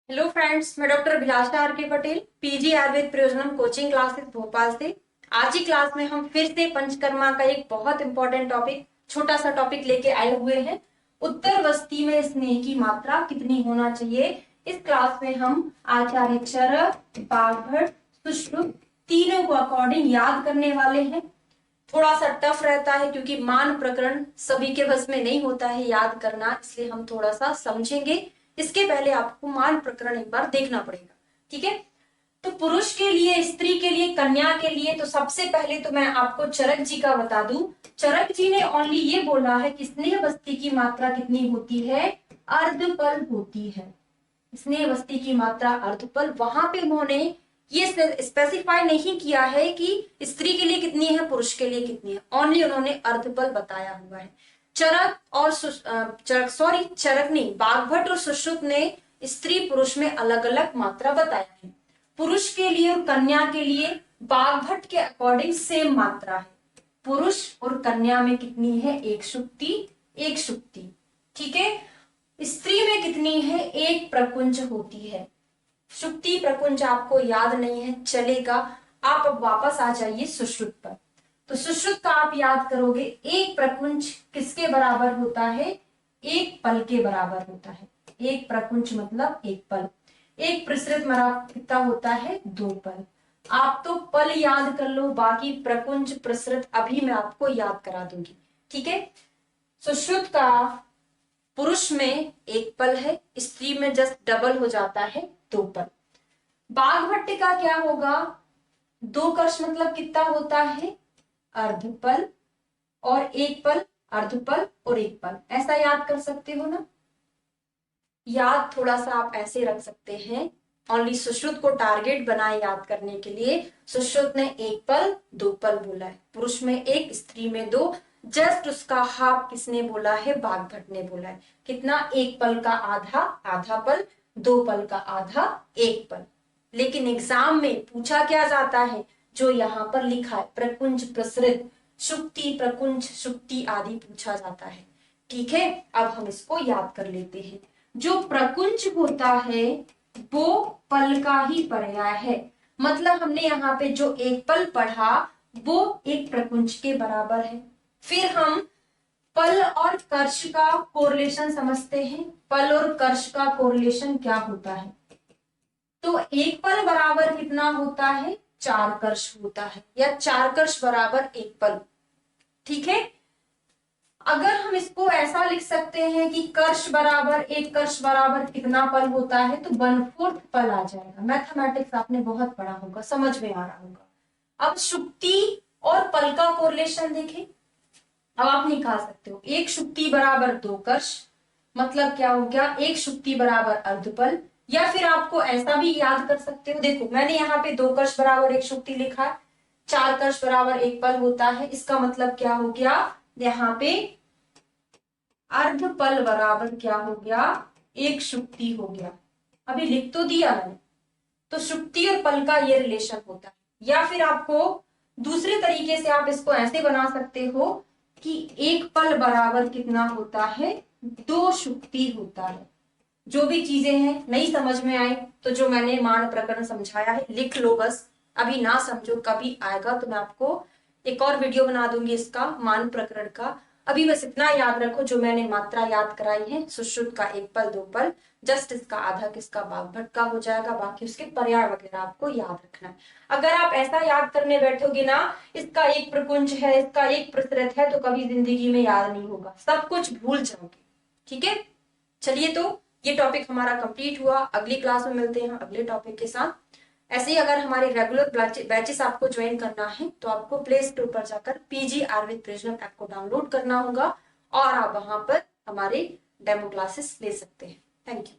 Hello friends, मैं doctor Abhilasha R K Patel, PG Ayurveda Prayojanam coaching classes Bhopal से। आज की क्लास में हम फिर से पंचकर्मा का एक बहुत इंपॉर्टेंट टॉपिक, छोटा सा टॉपिक लेके आए हुए हैं। उत्तर वस्ती में स्नेह की मात्रा कितनी होना चाहिए। इस क्लास में हम आचार्य चरक, बागभट्ट, सुश्रुत तीनों को अकॉर्डिंग याद करने वाले हैं। थोड़ा सा टफ रहता है क्योंकि मान प्रकरण सभी के बस में नहीं होता है याद करना, इसलिए हम थोड़ा सा समझेंगे। इसके पहले आपको मान प्रकरण एक बार देखना पड़ेगा, ठीक है। तो पुरुष के लिए, स्त्री के लिए, कन्या के लिए, तो सबसे पहले तो मैं आपको चरक जी का बता दूं। चरक जी ने ओनली ये बोला है कि स्नेह वस्ती की मात्रा कितनी होती है, अर्धपल होती है। स्नेह वस्ती की मात्रा अर्धपल, वहां पे उन्होंने ये स्पेसिफाई नहीं किया है कि स्त्री के लिए कितनी है, पुरुष के लिए कितनी है। ओनली उन्होंने अर्धपल बताया हुआ है। चरक और चरक नहीं, बागभट्ट और सुश्रुत ने स्त्री पुरुष में अलग अलग मात्रा बताया है। पुरुष के लिए और कन्या के लिए बागभट्ट के अकॉर्डिंग सेम मात्रा है। पुरुष और कन्या में कितनी है, एक शुक्ति, एक शुक्ति, ठीक है। स्त्री में कितनी है, एक प्रकुंज होती है। शुक्ति प्रकुंज आपको याद नहीं है, चलेगा। आप अब वापस आ जाइए सुश्रुत पर। तो सुश्रुत का आप याद करोगे, एक प्रकुंज किसके बराबर होता है, एक पल के बराबर होता है। एक प्रकुंज मतलब एक पल। एक प्रसृत कितना होता है, दो पल। आप तो पल याद कर लो, बाकी प्रकुंज प्रसृत अभी मैं आपको याद करा दूंगी, ठीक है। सुश्रुत का पुरुष में एक पल है, स्त्री में जस्ट डबल हो जाता है, दो पल। बाघभट्ट का क्या होगा, दो कर्ष मतलब कितना होता है, अर्धपल, और एक पल, अर्धपल और एक पल। ऐसा याद कर सकते हो ना। याद थोड़ा सा आप ऐसे रख सकते हैं, ओनली सुश्रुत को टारगेट बनाए याद करने के लिए। सुश्रुत ने एक पल दो पल बोला है, पुरुष में एक, स्त्री में दो। जस्ट उसका हाफ किसने बोला है, बाघभट्ट ने बोला है। कितना, एक पल का आधा, आधा पल, दो पल का आधा, एक पल। लेकिन एग्जाम में पूछा क्या जाता है, जो यहाँ पर लिखा है प्रकुंज प्रसृत, शुक्ति प्रकुंज शुक्ति आदि पूछा जाता है, ठीक है। अब हम इसको याद कर लेते हैं। जो प्रकुंज होता है वो पल का ही पर्याय है। मतलब हमने यहाँ पे जो एक पल पढ़ा वो एक प्रकुंज के बराबर है। फिर हम पल और कर्ष का कोरिलेशन समझते हैं। पल और कर्ष का कोरिलेशन क्या होता है, तो एक पल बराबर कितना होता है, चार कर्ष होता है, या चार कर्ष बराबर एक पल, ठीक है। अगर हम इसको ऐसा लिख सकते हैं कि कर्ष बराबर, एक कर्ष बराबर कितना पल होता है, तो 1/4 पल आ जाएगा। मैथमेटिक्स आपने बहुत पढ़ा होगा, समझ में आ रहा होगा। अब शुक्ति और पल का कोरिलेशन देखें। अब आप निकाल सकते हो, एक शुक्ति बराबर दो कर्ष, मतलब क्या हो गया, एक शुक्ति बराबर अर्धपल। या फिर आपको ऐसा भी याद कर सकते हो, देखो मैंने यहाँ पे दो कर्ष बराबर एक शुक्ति लिखा है, चार कर्ष बराबर एक पल होता है। इसका मतलब क्या हो गया, यहाँ पे अर्धपल बराबर क्या हो गया, एक शुक्ति हो गया। अभी लिख तो दिया मैंने। तो शुक्ति और पल का ये रिलेशन होता है। या फिर आपको दूसरे तरीके से आप इसको ऐसे बना सकते हो कि एक पल बराबर कितना होता है, दो शुक्ति होता है। जो भी चीजें हैं नहीं समझ में आए तो जो मैंने मान प्रकरण समझाया है लिख लो बस। अभी ना समझो, कभी आएगा तो मैं आपको एक और वीडियो बना दूंगी इसका, मान प्रकरण का। अभी बस इतना याद रखो, जो मैंने मात्रा याद कराई है, सुश्रुत का एक पल दो पल, जस्ट इसका आधा किसका, बाघभट्ट का हो जाएगा। बाकी उसके पर्याय वगैरह आपको याद रखना है। अगर आप ऐसा याद करने बैठोगे ना, इसका एक प्रकुंज है, इसका एक प्रसृत है, तो कभी जिंदगी में याद नहीं होगा, सब कुछ भूल जाओगे, ठीक है। चलिए, तो ये टॉपिक हमारा कंप्लीट हुआ। अगली क्लास में मिलते हैं अगले टॉपिक के साथ। ऐसे ही अगर हमारे रेगुलर बैचेस आपको ज्वाइन करना है तो आपको प्ले स्टोर पर जाकर पीजी आयुर्वेद प्रिजनम ऐप को डाउनलोड करना होगा और आप वहां पर हमारे डेमो क्लासेस ले सकते हैं। Thank you.